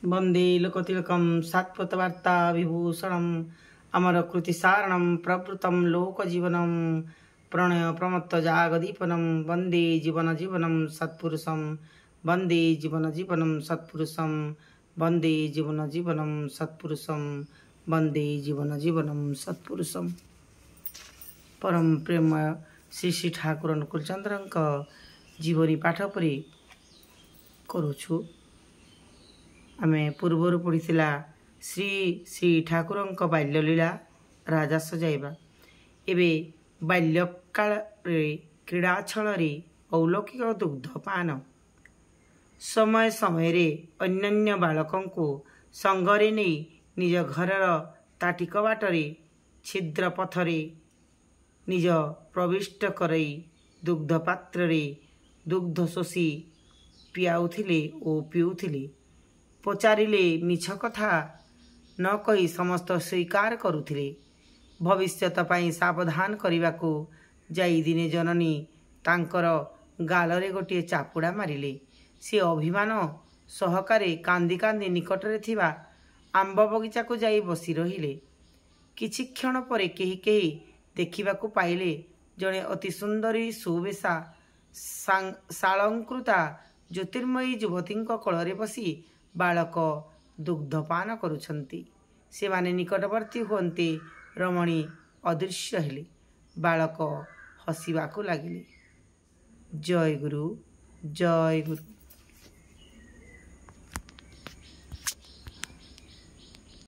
वंदे लोकतिलकं सात्वतवार्ता विभूषणम् अमरकृतिसारणं प्रवृतं लोकजीवनं प्रणय प्रमत्तजागदीपनं वंदे जीवनजीवनं सत्पुरुषं वंदे जीवनजीवनं सत्पुरुषं वंदे जीवनजीवनं सत्पुरुषं वंदे जीवनजीवनं सत्पुरुषं। परम प्रेम श्री श्री ठाकुर अनुकूल चंद्र जीवनी पाठ परी करुछु। आमे पूर्वर पढ़ीला श्री श्री ठाकुर बाल्यलीला राजा सजाइबा। एबे बाल्यकाल क्रीड़ाछल अलौकिक दुग्धपान समय समय रे अन्य बालकों को संगरे नहीं निज घरर ताटिक बाटरे छिद्र पथरे निज प्रविष्ट करई दुग्ध पात्र रे दुग्ध शोषी पियाउथिले ओ पिउथिले। पचारिले मिछ कथा न कही समस्त स्वीकार करुथिले। भविष्यत पाई सावधान करिबाकू जाई दिने जननी तांकर गालरे गोटे चापुड़ा मारिले। से अभिमान सहकारे कांदी कांदी निकटरे थिबा आंब बगीचा को जाई बसी रहिले। किछि क्षण परे केही केही देखिबाकू पाइले जड़े अति सुंदरी सुबेशा शालंकृता ज्योतिर्मयी युवती कोଳରେ बसी बालक दुग्धपान करुछंती। से माने निकटवर्ती हुंते रमणी अदृश्य हेले। बालक हसिबाकू लागिले। जय गुरु जय गुरु।